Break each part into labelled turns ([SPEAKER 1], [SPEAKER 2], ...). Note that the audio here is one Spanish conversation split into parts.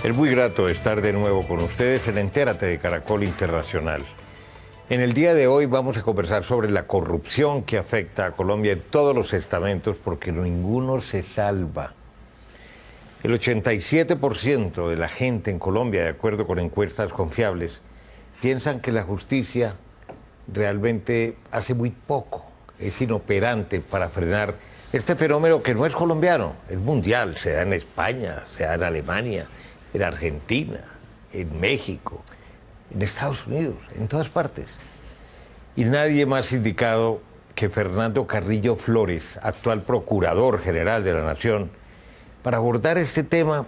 [SPEAKER 1] Es muy grato estar de nuevo con ustedes en Entérate de Caracol Internacional. En el día de hoy vamos a conversar sobre la corrupción que afecta a Colombia en todos los estamentos porque ninguno se salva. El 87% de la gente en Colombia, de acuerdo con encuestas confiables, piensan que la justicia realmente hace muy poco, es inoperante para frenar este fenómeno que no es colombiano, es mundial, se da en España, se da en Alemania, en Argentina, en México, en Estados Unidos, en todas partes. Y nadie más indicado que Fernando Carrillo Flores, actual Procurador General de la Nación, para abordar este tema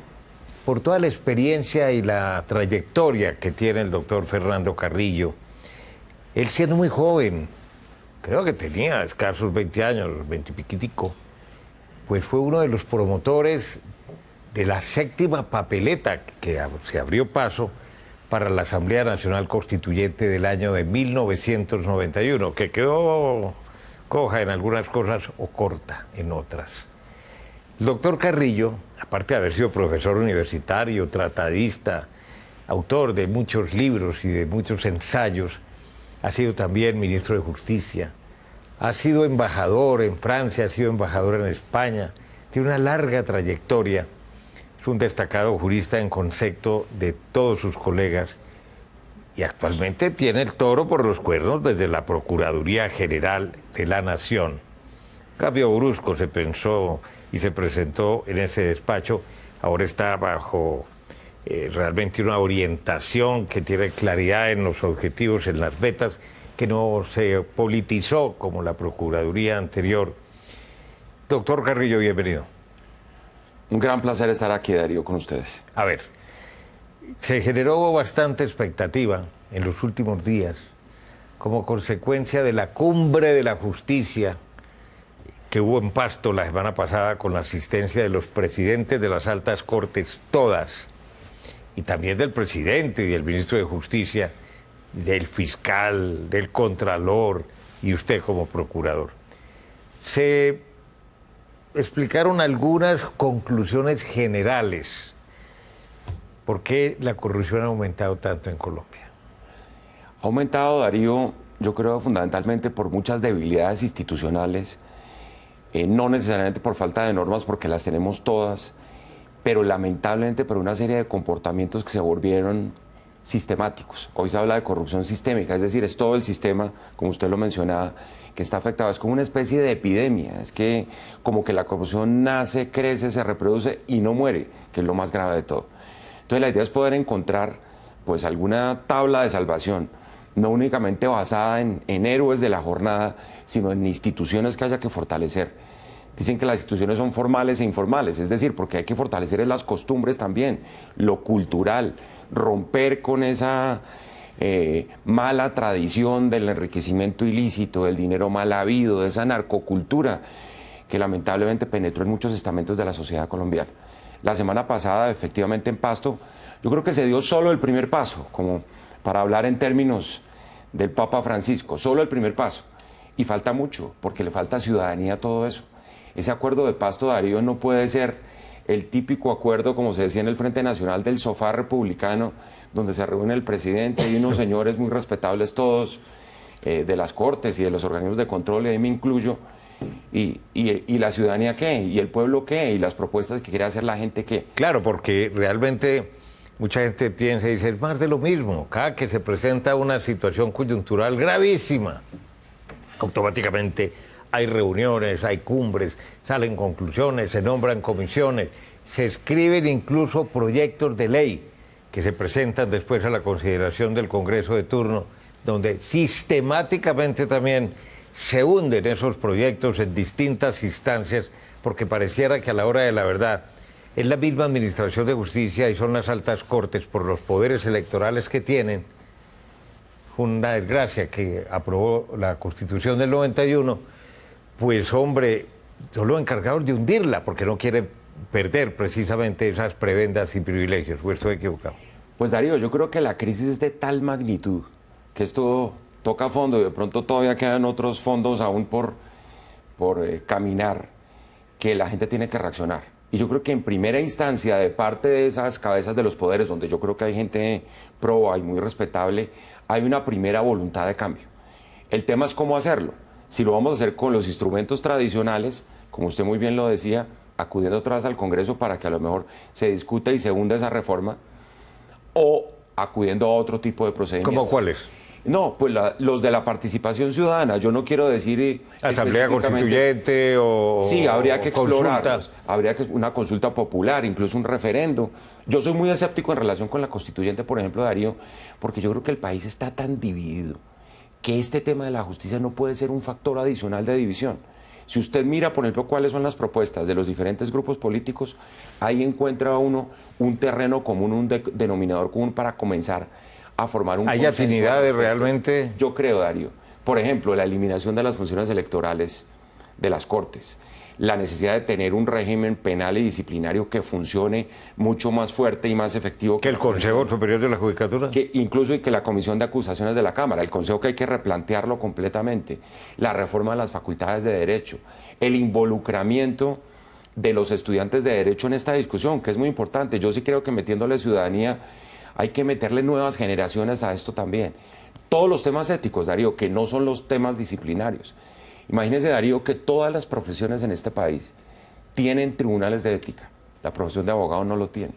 [SPEAKER 1] por toda la experiencia y la trayectoria que tiene el doctor Fernando Carrillo. Él siendo muy joven, creo que tenía escasos 20 años, 20 y piquitico, pues fue uno de los promotores de la séptima papeleta que se abrió paso para la Asamblea Nacional Constituyente del año de 1991, que quedó coja en algunas cosas o corta en otras. El doctor Carrillo, aparte de haber sido profesor universitario, tratadista, autor de muchos libros y de muchos ensayos, ha sido también ministro de Justicia, ha sido embajador en Francia, ha sido embajador en España, tiene una larga trayectoria, es un destacado jurista en concepto de todos sus colegas y actualmente tiene el toro por los cuernos desde la Procuraduría General de la Nación. Cambio brusco se pensó y se presentó en ese despacho, ahora está bajo realmente una orientación que tiene claridad en los objetivos, en las metas, que no se politizó como la Procuraduría anterior. Doctor Carrillo, bienvenido.
[SPEAKER 2] Un gran placer estar aquí, Darío, con ustedes.
[SPEAKER 1] A ver, se generó bastante expectativa en los últimos días como consecuencia de la cumbre de la justicia que hubo en Pasto la semana pasada con la asistencia de los presidentes de las altas cortes, todas, y también del presidente y del ministro de Justicia, del fiscal, del contralor y usted como procurador. Se explicaron algunas conclusiones generales. ¿Por qué la corrupción ha aumentado tanto en Colombia?
[SPEAKER 2] Ha aumentado, Darío, yo creo fundamentalmente por muchas debilidades institucionales, no necesariamente por falta de normas, porque las tenemos todas, pero lamentablemente por una serie de comportamientos que se volvieron sistemáticos. Hoy se habla de corrupción sistémica, es decir, es todo el sistema, como usted lo mencionaba, que está afectado. Es como una especie de epidemia, es que como que la corrupción nace, crece, se reproduce y no muere, que es lo más grave de todo. Entonces la idea es poder encontrar pues alguna tabla de salvación, no únicamente basada en héroes de la jornada, sino en instituciones que haya que fortalecer. Dicen que las instituciones son formales e informales, es decir, porque hay que fortalecer las costumbres también, lo cultural, romper con esa mala tradición del enriquecimiento ilícito, del dinero mal habido, de esa narcocultura que lamentablemente penetró en muchos estamentos de la sociedad colombiana. La semana pasada, efectivamente en Pasto, yo creo que se dio solo el primer paso, como para hablar en términos del Papa Francisco, solo el primer paso. Y falta mucho, porque le falta ciudadanía a todo eso. Ese acuerdo de Pasto, Darío, no puede ser el típico acuerdo, como se decía en el Frente Nacional, del sofá republicano, donde se reúne el presidente y unos señores muy respetables todos, de las cortes y de los organismos de control, y ahí me incluyo, y la ciudadanía qué, y el pueblo qué, y las propuestas que quiere hacer la gente qué.
[SPEAKER 1] Claro, porque realmente mucha gente piensa y dice, es más de lo mismo, cada que se presenta una situación coyuntural gravísima, automáticamente hay reuniones, hay cumbres, salen conclusiones, se nombran comisiones, se escriben incluso proyectos de ley que se presentan después a la consideración del Congreso de turno, donde sistemáticamente también se hunden esos proyectos en distintas instancias, porque pareciera que a la hora de la verdad es la misma Administración de Justicia y son las altas cortes por los poderes electorales que tienen. Una desgracia que aprobó la Constitución del 91, pues hombre, son los encargados de hundirla porque no quieren perder precisamente esas prebendas y privilegios. ¿O estoy equivocado?
[SPEAKER 2] Pues Darío, yo creo que la crisis es de tal magnitud que esto toca fondo y de pronto todavía quedan otros fondos aún por caminar, que la gente tiene que reaccionar. Y yo creo que en primera instancia, de parte de esas cabezas de los poderes, donde yo creo que hay gente proba y muy respetable, hay una primera voluntad de cambio. El tema es cómo hacerlo. Si lo vamos a hacer con los instrumentos tradicionales, como usted muy bien lo decía, acudiendo otra vez al Congreso para que a lo mejor se discuta y se hunda esa reforma, o acudiendo a otro tipo de procedimientos.
[SPEAKER 1] ¿Cómo cuáles?
[SPEAKER 2] No, pues los de la participación ciudadana. Yo no quiero decir
[SPEAKER 1] Asamblea Constituyente o
[SPEAKER 2] sí, habría que explorarlos.
[SPEAKER 1] consulta.
[SPEAKER 2] Habría que una consulta popular, incluso un referendo. Yo soy muy escéptico en relación con la Constituyente, por ejemplo, Darío, porque yo creo que el país está tan dividido que este tema de la justicia no puede ser un factor adicional de división. Si usted mira, por ejemplo, cuáles son las propuestas de los diferentes grupos políticos, ahí encuentra uno un terreno común, un denominador común para comenzar a formar un
[SPEAKER 1] ¿Hay
[SPEAKER 2] consenso
[SPEAKER 1] afinidades
[SPEAKER 2] al respecto.
[SPEAKER 1] realmente?
[SPEAKER 2] Yo creo, Darío. Por ejemplo, la eliminación de las funciones electorales de las Cortes, la necesidad de tener un régimen penal y disciplinario que funcione mucho más fuerte y más efectivo
[SPEAKER 1] ¿Que el Consejo Superior de la Judicatura?
[SPEAKER 2] que incluso y que la Comisión de Acusaciones de la Cámara, el Consejo que hay que replantearlo completamente, la reforma de las facultades de derecho, el involucramiento de los estudiantes de derecho en esta discusión, que es muy importante. Yo sí creo que metiéndole ciudadanía hay que meterle nuevas generaciones a esto también. Todos los temas éticos, Darío, que no son los temas disciplinarios. Imagínese, Darío, que todas las profesiones en este país tienen tribunales de ética. La profesión de abogado no lo tiene.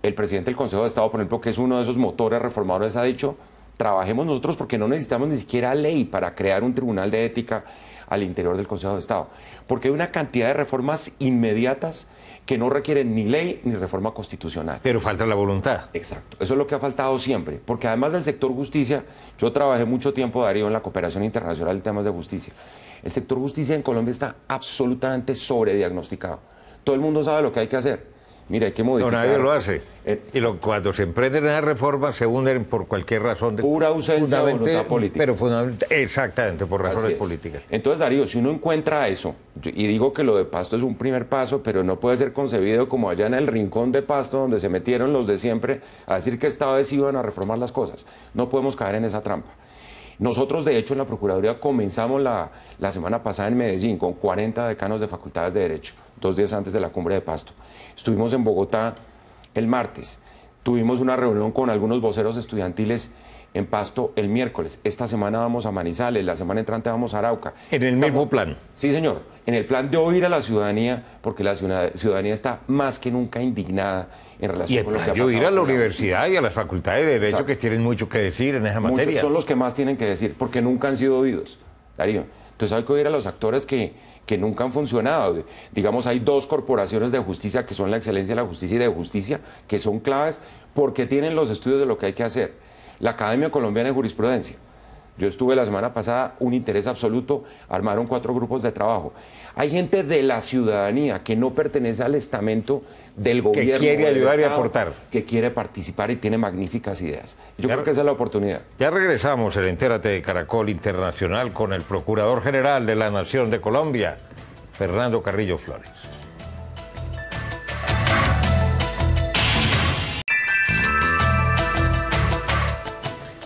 [SPEAKER 2] El presidente del Consejo de Estado, por ejemplo, que es uno de esos motores reformadores, ha dicho, trabajemos nosotros porque no necesitamos ni siquiera ley para crear un tribunal de ética al interior del Consejo de Estado. Porque hay una cantidad de reformas inmediatas que no requieren ni ley ni reforma constitucional.
[SPEAKER 1] Pero falta la voluntad.
[SPEAKER 2] Exacto, eso es lo que ha faltado siempre, porque además del sector justicia, yo trabajé mucho tiempo, Darío, en la cooperación internacional en temas de justicia. El sector justicia en Colombia está absolutamente sobrediagnosticado. Todo el mundo sabe lo que hay que hacer. Mira, hay que modificar.
[SPEAKER 1] No, nadie lo hace. Cuando se emprenden esas reformas se hunden por cualquier razón.
[SPEAKER 2] Pura ausencia de voluntad política.
[SPEAKER 1] Pero fundamentalmente, exactamente, por razones políticas.
[SPEAKER 2] Entonces, Darío, si uno encuentra eso, y digo que lo de Pasto es un primer paso, pero no puede ser concebido como allá en el rincón de Pasto, donde se metieron los de siempre a decir que esta vez iban a reformar las cosas. No podemos caer en esa trampa. Nosotros, de hecho, en la Procuraduría comenzamos la semana pasada en Medellín con 40 decanos de facultades de Derecho, 2 días antes de la cumbre de Pasto. Estuvimos en Bogotá el martes, tuvimos una reunión con algunos voceros estudiantiles en Pasto el miércoles. Esta semana vamos a Manizales, la semana entrante vamos a Arauca.
[SPEAKER 1] ¿En el mismo plan?
[SPEAKER 2] Sí, señor. En el plan de oír a la ciudadanía, porque la ciudadanía está más que nunca indignada en relación con lo que ha pasado.
[SPEAKER 1] Y ir a la universidad y a las facultades de Derecho, exacto, que tienen mucho que decir en esa materia.
[SPEAKER 2] Son los que más tienen que decir, porque nunca han sido oídos, Darío. Entonces hay que oír a los actores que nunca han funcionado. Digamos, hay 2 corporaciones de justicia que son la excelencia de la justicia y de justicia, que son claves porque tienen los estudios de lo que hay que hacer. La Academia Colombiana de Jurisprudencia. Yo estuve la semana pasada, un interés absoluto, armaron 4 grupos de trabajo. Hay gente de la ciudadanía que no pertenece al estamento del gobierno.
[SPEAKER 1] Que quiere ayudar y aportar.
[SPEAKER 2] Que quiere participar y tiene magníficas ideas. Yo creo que esa es la oportunidad.
[SPEAKER 1] Ya regresamos en Entérate de Caracol Internacional con el Procurador General de la Nación de Colombia, Fernando Carrillo Flores.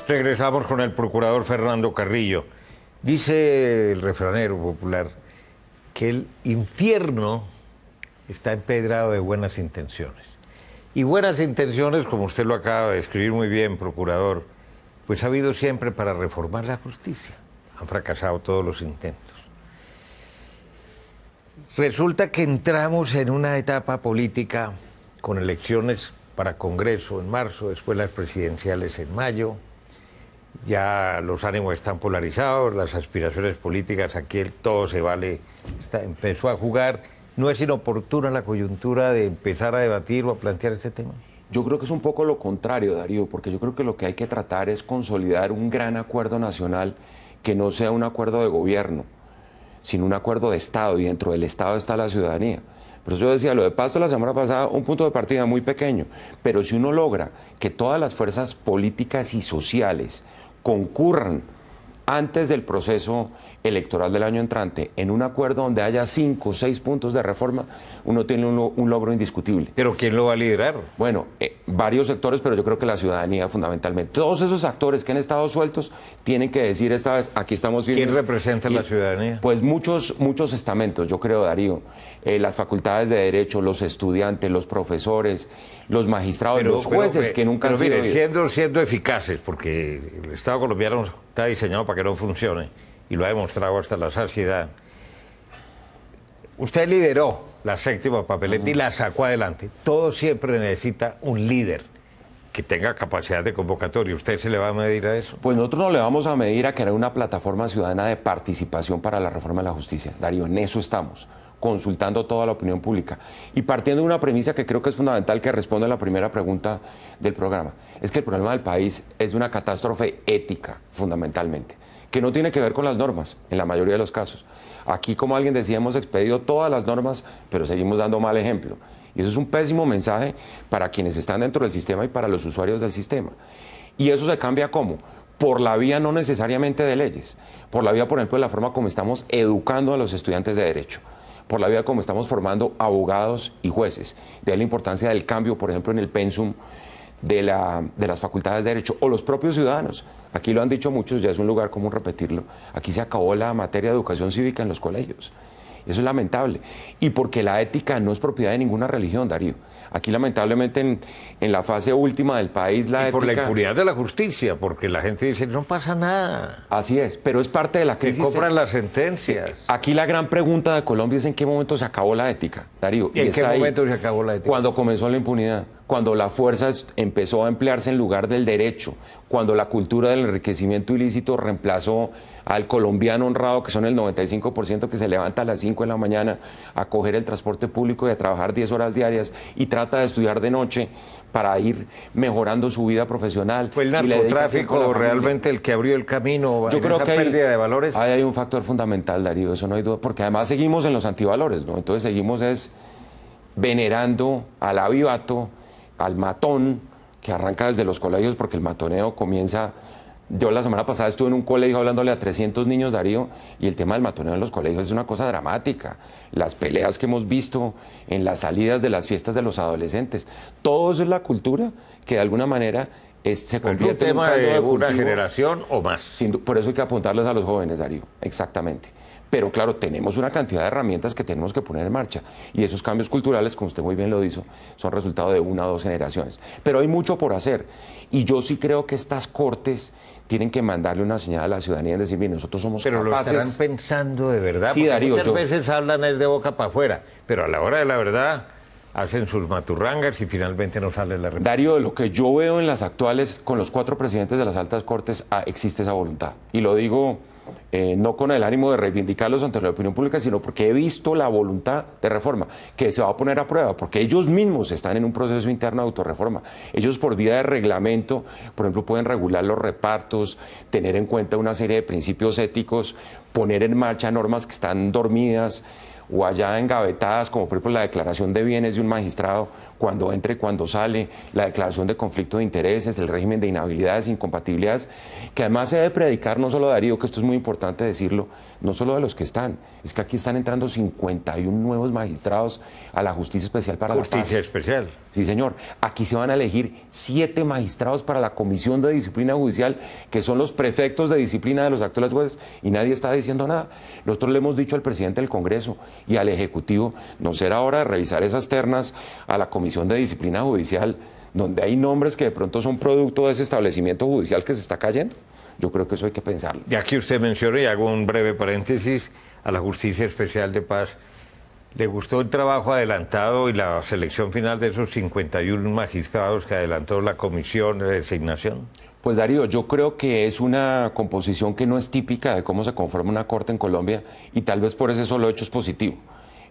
[SPEAKER 1] Regresamos con el procurador Fernando Carrillo. Dice el refranero popular que el infierno está empedrado de buenas intenciones. Y buenas intenciones, como usted lo acaba de escribir muy bien, procurador, pues ha habido siempre para reformar la justicia. Han fracasado todos los intentos. Resulta que entramos en una etapa política con elecciones para Congreso en marzo, después las presidenciales en mayo. Ya los ánimos están polarizados, las aspiraciones políticas, aquí todo se vale, empezó a jugar. ¿No es inoportuna la coyuntura de empezar a debatir o a plantear este tema?
[SPEAKER 2] Yo creo que es un poco lo contrario, Darío, porque yo creo que lo que hay que tratar es consolidar un gran acuerdo nacional que no sea un acuerdo de gobierno, sino un acuerdo de Estado, y dentro del Estado está la ciudadanía. Por eso yo decía, lo de Pasto la semana pasada, un punto de partida muy pequeño, pero si uno logra que todas las fuerzas políticas y sociales concurran antes del proceso electoral del año entrante, en un acuerdo donde haya 5 o 6 puntos de reforma, uno tiene un logro indiscutible.
[SPEAKER 1] ¿Pero quién lo va a liderar?
[SPEAKER 2] Bueno, varios sectores, pero yo creo que la ciudadanía fundamentalmente. Todos esos actores que han estado sueltos tienen que decir esta vez, aquí estamos firmes.
[SPEAKER 1] ¿Quién representa a la ciudadanía?
[SPEAKER 2] Pues muchos estamentos, yo creo, Darío. Las facultades de derecho, los estudiantes, los profesores, los magistrados, los jueces que nunca han sido...
[SPEAKER 1] Mire, siendo eficaces, porque el Estado colombiano está diseñado para que no funcione, y lo ha demostrado hasta la saciedad. Usted lideró la séptima papeleta y la sacó adelante. Todo siempre necesita un líder que tenga capacidad de convocatoria. ¿Usted se le va a medir a eso?
[SPEAKER 2] Pues nosotros no le vamos a medir a crear una plataforma ciudadana de participación para la reforma de la justicia. Darío, en eso estamos, consultando toda la opinión pública y partiendo de una premisa que creo que es fundamental, que responde a la primera pregunta del programa. Es que el problema del país es de una catástrofe ética, fundamentalmente, que no tiene que ver con las normas, en la mayoría de los casos. Aquí, como alguien decía, hemos expedido todas las normas, pero seguimos dando mal ejemplo. Y eso es un pésimo mensaje para quienes están dentro del sistema y para los usuarios del sistema. Y eso se cambia ¿cómo? Por la vía no necesariamente de leyes, por la vía, por ejemplo, de la forma como estamos educando a los estudiantes de derecho, por la vía como estamos formando abogados y jueces. De ahí la importancia del cambio, por ejemplo, en el pensum de las facultades de derecho, o los propios ciudadanos. Aquí lo han dicho muchos, ya es un lugar común repetirlo, aquí se acabó la materia de educación cívica en los colegios. Eso es lamentable. Y porque la ética no es propiedad de ninguna religión, Darío. Aquí, lamentablemente, en la fase última del país, la ética...
[SPEAKER 1] por la impunidad de la justicia, porque la gente dice, no pasa nada.
[SPEAKER 2] Así es, pero es parte de la crisis.
[SPEAKER 1] Se compran las sentencias.
[SPEAKER 2] Aquí la gran pregunta de Colombia es en qué momento se acabó la ética, Darío.
[SPEAKER 1] ¿Y en qué momento se acabó la ética?
[SPEAKER 2] Cuando comenzó la impunidad, cuando la fuerza empezó a emplearse en lugar del derecho, cuando la cultura del enriquecimiento ilícito reemplazó al colombiano honrado, que son el 95% que se levanta a las 5 de la mañana a coger el transporte público y a trabajar 10 horas diarias y trata de estudiar de noche para ir mejorando su vida profesional.
[SPEAKER 1] ¿Fue el narcotráfico realmente el que abrió el camino?
[SPEAKER 2] Yo creo que
[SPEAKER 1] pérdida de valores.
[SPEAKER 2] Ahí hay un factor fundamental, Darío, eso no hay duda, porque además seguimos en los antivalores, ¿no? Entonces seguimos venerando al avivato, al matón, que arranca desde los colegios, porque el matoneo comienza... Yo la semana pasada estuve en un colegio hablándole a 300 niños, Darío, y el tema del matoneo en los colegios es una cosa dramática. Las peleas que hemos visto en las salidas de las fiestas de los adolescentes, todo eso es la cultura que de alguna manera se convierte
[SPEAKER 1] en un tema de una generación o más.
[SPEAKER 2] Por eso hay que apuntarles a los jóvenes, Darío, exactamente. Pero claro, tenemos una cantidad de herramientas que tenemos que poner en marcha. Y esos cambios culturales, como usted muy bien lo dijo, son resultado de 1 o 2 generaciones. Pero hay mucho por hacer. Y yo sí creo que estas cortes tienen que mandarle una señal a la ciudadanía y decir, bien, nosotros somos capaces...
[SPEAKER 1] Pero lo estarán pensando de verdad.
[SPEAKER 2] Sí, Darío,
[SPEAKER 1] muchas veces hablan de boca para afuera, pero a la hora de la verdad hacen sus maturrangas y finalmente no sale la reforma.
[SPEAKER 2] Darío, de lo que yo veo en las actuales, con los 4 presidentes de las altas cortes, existe esa voluntad. Y lo digo... no con el ánimo de reivindicarlos ante la opinión pública, sino porque he visto la voluntad de reforma, que se va a poner a prueba, porque ellos mismos están en un proceso interno de autorreforma. Ellos, por vía de reglamento, por ejemplo, pueden regular los repartos, tener en cuenta una serie de principios éticos, poner en marcha normas que están dormidas o allá engavetadas, como por ejemplo la declaración de bienes de un magistrado, cuando entra y cuando sale, la declaración de conflicto de intereses, el régimen de inhabilidades, incompatibilidades, que además se debe predicar no solo, Darío, que esto es muy importante decirlo, no solo de los que están, es que aquí están entrando 51 nuevos magistrados a la Justicia Especial para la Paz.
[SPEAKER 1] Justicia Especial.
[SPEAKER 2] Sí, señor. Aquí se van a elegir 7 magistrados para la Comisión de Disciplina Judicial, que son los prefectos de disciplina de los actuales jueces, y nadie está diciendo nada. Nosotros le hemos dicho al presidente del Congreso y al Ejecutivo, no será hora de revisar esas ternas a la Comisión de Disciplina Judicial, donde hay nombres que de pronto son producto de ese establecimiento judicial que se está cayendo. Yo creo que eso hay que pensarlo.
[SPEAKER 1] Ya que usted mencionó, y hago un breve paréntesis, a la Justicia Especial de Paz, ¿le gustó el trabajo adelantado y la selección final de esos 51 magistrados que adelantó la comisión de designación?
[SPEAKER 2] Pues Darío, yo creo que es una composición que no es típica de cómo se conforma una corte en Colombia y tal vez por ese solo hecho es positivo.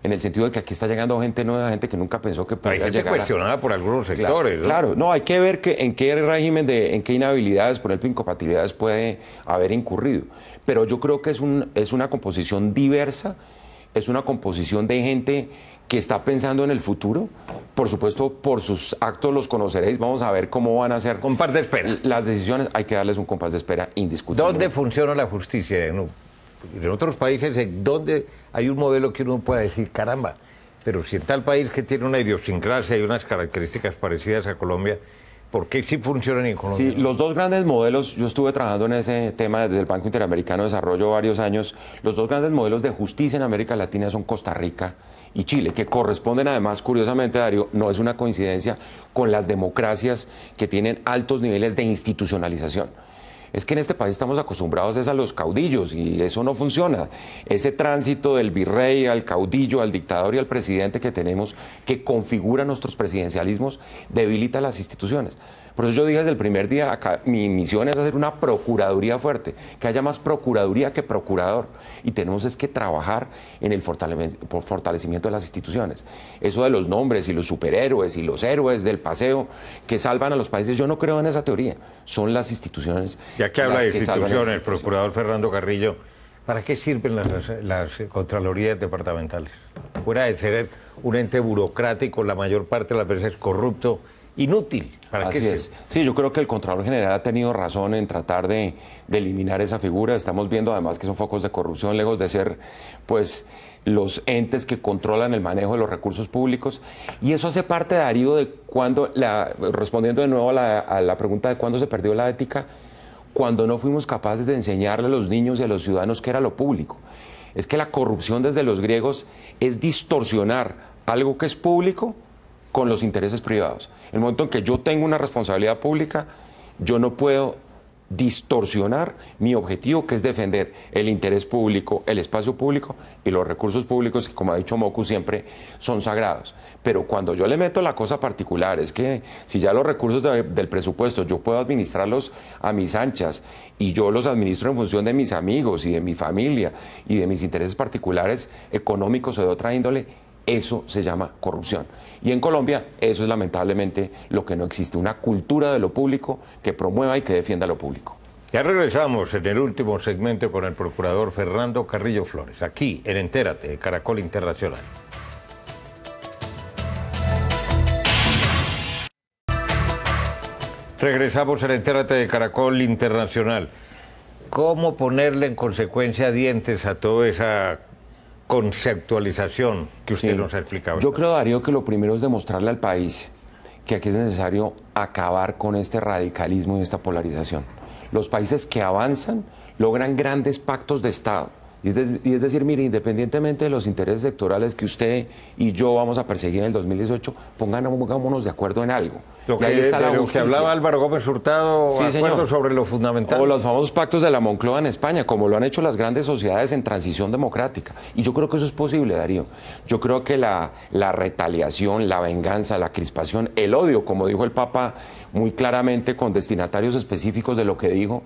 [SPEAKER 2] En el sentido de que aquí está llegando gente nueva, gente que nunca pensó que podía llegar.
[SPEAKER 1] Hay gente cuestionada por algunos sectores, ¿no?
[SPEAKER 2] Claro, no, hay que ver en qué régimen, en qué inhabilidades, por ejemplo, incompatibilidades puede haber incurrido. Pero yo creo que es una composición diversa, es una composición de gente que está pensando en el futuro. Por supuesto, por sus actos los conoceréis. Vamos a ver cómo van a ser
[SPEAKER 1] Compás de espera.
[SPEAKER 2] las decisiones. Hay que darles un compás de espera indiscutible.
[SPEAKER 1] ¿Dónde funciona la justicia? En otros países, ¿dónde hay un modelo que uno pueda decir, caramba, pero si en tal país que tiene una idiosincrasia y unas características parecidas a Colombia, ¿por qué sí funcionan en Colombia?
[SPEAKER 2] Sí, los dos grandes modelos, yo estuve trabajando en ese tema desde el Banco Interamericano de Desarrollo varios años. Los dos grandes modelos de justicia en América Latina son Costa Rica y Chile, que corresponden además, curiosamente, Darío, no es una coincidencia, con las democracias que tienen altos niveles de institucionalización. Es que en este país estamos acostumbrados a los caudillos y eso no funciona. Ese tránsito del virrey al caudillo, al dictador y al presidente que tenemos, que configura nuestros presidencialismos, debilita las instituciones. Por eso yo dije desde el primer día, acá, mi misión es hacer una procuraduría fuerte, que haya más procuraduría que procurador. Y tenemos es que trabajar en el fortalecimiento de las instituciones. Eso de los nombres y los superhéroes y los héroes del paseo que salvan a los países, yo no creo en esa teoría. Son las instituciones.
[SPEAKER 1] Ya que habla de instituciones, el procurador Fernando Carrillo, ¿para qué sirven las contralorías departamentales? Fuera de ser un ente burocrático, la mayor parte de las veces corrupto, inútil. ¿Para qué
[SPEAKER 2] es? Sí, yo creo que el Contralor General ha tenido razón en tratar de eliminar esa figura. Estamos viendo además que son focos de corrupción, lejos de ser pues los entes que controlan el manejo de los recursos públicos. Y eso hace parte, Darío, de cuando, respondiendo de nuevo a la pregunta de cuándo se perdió la ética, cuando no fuimos capaces de enseñarle a los niños y a los ciudadanos qué era lo público. Es que la corrupción desde los griegos es distorsionar algo que es público con los intereses privados. En el momento en que yo tengo una responsabilidad pública, yo no puedo distorsionar mi objetivo, que es defender el interés público, el espacio público y los recursos públicos, que como ha dicho Moku siempre son sagrados. Pero cuando yo le meto la cosa particular, es que si ya los recursos del presupuesto yo puedo administrarlos a mis anchas y yo los administro en función de mis amigos y de mi familia y de mis intereses particulares económicos o de otra índole, eso se llama corrupción. Y en Colombia eso es lamentablemente lo que no existe, una cultura de lo público que promueva y que defienda lo público.
[SPEAKER 1] Ya regresamos en el último segmento con el procurador Fernando Carrillo Flores, aquí en Entérate, de Caracol Internacional. Regresamos en Entérate de Caracol Internacional. ¿Cómo ponerle en consecuencia dientes a toda esa conceptualización que usted nos ha explicado?
[SPEAKER 2] Yo creo, Darío, que lo primero es demostrarle al país que aquí es necesario acabar con este radicalismo y esta polarización. Los países que avanzan logran grandes pactos de Estado. Y es decir, mire, independientemente de los intereses sectorales que usted y yo vamos a perseguir en el 2018, pongámonos de acuerdo en algo.
[SPEAKER 1] Lo que, ahí está la justicia. Lo que hablaba Álvaro Gómez Hurtado,
[SPEAKER 2] sí, señor,
[SPEAKER 1] sobre lo fundamental.
[SPEAKER 2] O los famosos pactos de la Moncloa en España, como lo han hecho las grandes sociedades en transición democrática. Y yo creo que eso es posible, Darío. Yo creo que la retaliación, la venganza, la crispación, el odio, como dijo el Papa muy claramente con destinatarios específicos de lo que dijo,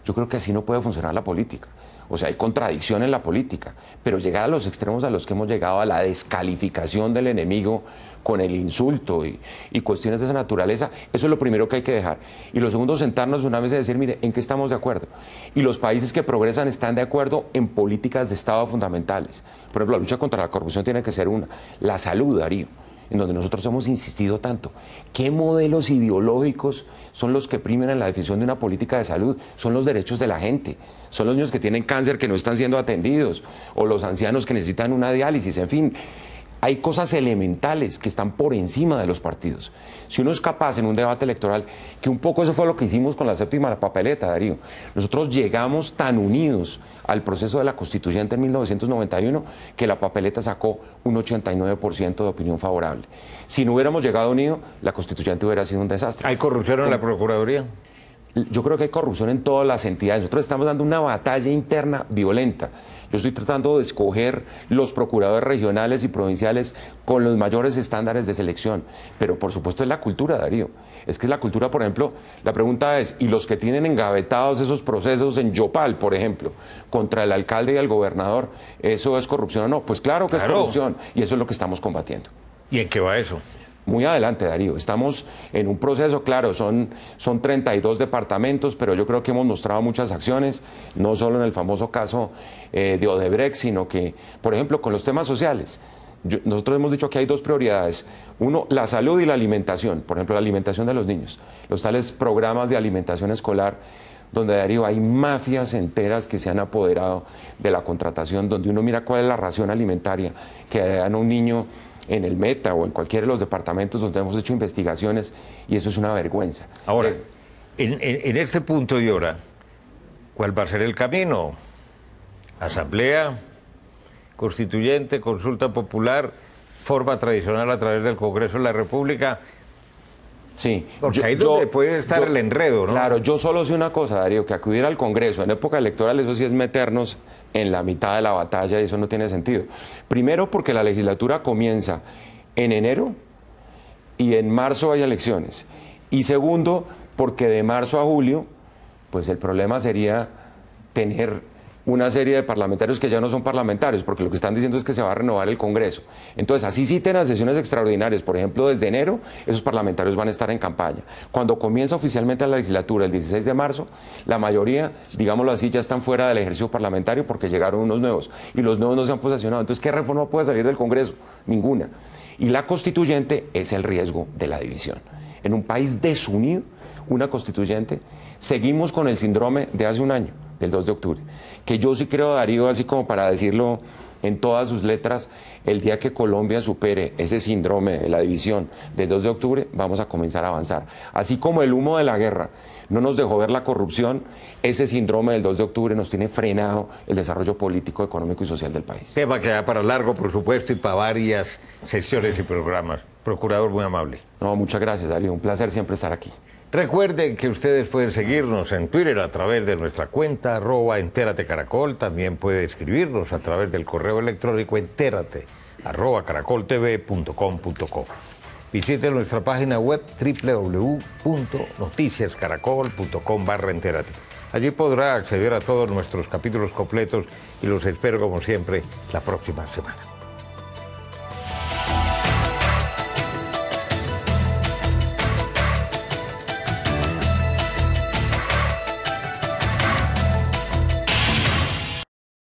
[SPEAKER 2] yo creo que así no puede funcionar la política. O sea, hay contradicción en la política, pero llegar a los extremos a los que hemos llegado, a la descalificación del enemigo con el insulto y cuestiones de esa naturaleza, eso es lo primero que hay que dejar. Y lo segundo, sentarnos una vez y decir, mire, ¿en qué estamos de acuerdo? Y los países que progresan están de acuerdo en políticas de Estado fundamentales. Por ejemplo, la lucha contra la corrupción tiene que ser una. La salud, Darío, en donde nosotros hemos insistido tanto. ¿Qué modelos ideológicos son los que primen en la definición de una política de salud? Son los derechos de la gente, son los niños que tienen cáncer que no están siendo atendidos, o los ancianos que necesitan una diálisis, en fin. Hay cosas elementales que están por encima de los partidos. Si uno es capaz en un debate electoral, que un poco eso fue lo que hicimos con la séptima papeleta, Darío. Nosotros llegamos tan unidos al proceso de la constituyente en 1991 que la papeleta sacó un 89% de opinión favorable. Si no hubiéramos llegado unidos, la constituyente hubiera sido un desastre.
[SPEAKER 1] ¿Hay corrupción en la Procuraduría?
[SPEAKER 2] Yo creo que hay corrupción en todas las entidades. Nosotros estamos dando una batalla interna violenta. Yo estoy tratando de escoger los procuradores regionales y provinciales con los mayores estándares de selección. Pero por supuesto es la cultura, Darío. Es que es la cultura, por ejemplo, la pregunta es, ¿y los que tienen engavetados esos procesos en Yopal, por ejemplo, contra el alcalde y el gobernador, eso es corrupción o no? Pues claro que es corrupción y eso es lo que estamos combatiendo.
[SPEAKER 1] ¿Y en qué va eso?
[SPEAKER 2] muy adelante, Darío. Estamos en un proceso, claro, son 32 departamentos, pero yo creo que hemos mostrado muchas acciones, no solo en el famoso caso de Odebrecht, sino que, por ejemplo, con los temas sociales. Nosotros hemos dicho que hay dos prioridades. Uno, la salud y la alimentación. Por ejemplo, la alimentación de los niños. Los tales programas de alimentación escolar, donde, Darío, hay mafias enteras que se han apoderado de la contratación, donde uno mira cuál es la ración alimentaria que dan a un niño en el Meta o en cualquiera de los departamentos donde hemos hecho investigaciones, y eso es una vergüenza.
[SPEAKER 1] Ahora, en este punto y hora, ¿cuál va a ser el camino? ¿Asamblea constituyente, consulta popular, forma tradicional a través del Congreso de la República?
[SPEAKER 2] Sí.
[SPEAKER 1] Porque ahí es donde puede estar el enredo, ¿no?
[SPEAKER 2] Claro, yo solo sé una cosa, Darío, que acudir al Congreso en época electoral, eso sí es meternos en la mitad de la batalla, y eso no tiene sentido. Primero, porque la legislatura comienza en enero y en marzo hay elecciones. Y segundo, porque de marzo a julio, pues el problema sería tener una serie de parlamentarios que ya no son parlamentarios, porque lo que están diciendo es que se va a renovar el Congreso. Entonces, así citen a sesiones extraordinarias, por ejemplo, desde enero, esos parlamentarios van a estar en campaña. Cuando comienza oficialmente la legislatura, el 16 de marzo, la mayoría, digámoslo así, ya están fuera del ejercicio parlamentario porque llegaron unos nuevos, y los nuevos no se han posesionado. Entonces, ¿qué reforma puede salir del Congreso? Ninguna. Y la constituyente es el riesgo de la división. En un país desunido, una constituyente, seguimos con el síndrome de hace un año, del 2 de octubre, que yo sí creo, Darío, así como para decirlo en todas sus letras, el día que Colombia supere ese síndrome de la división del 2 de octubre, vamos a comenzar a avanzar. Así como el humo de la guerra no nos dejó ver la corrupción, ese síndrome del 2 de octubre nos tiene frenado el desarrollo político, económico y social del país.
[SPEAKER 1] Tema que da para largo, por supuesto, y para varias sesiones y programas. Procurador, muy amable.
[SPEAKER 2] No, muchas gracias, Darío. Un placer siempre estar aquí.
[SPEAKER 1] Recuerden que ustedes pueden seguirnos en Twitter a través de nuestra cuenta @enteratecaracol. También puede escribirnos a través del correo electrónico enterate@caracoltv.com.co. Visiten nuestra página web www.noticiascaracol.com/entérate. Allí podrá acceder a todos nuestros capítulos completos y los espero, como siempre, la próxima semana.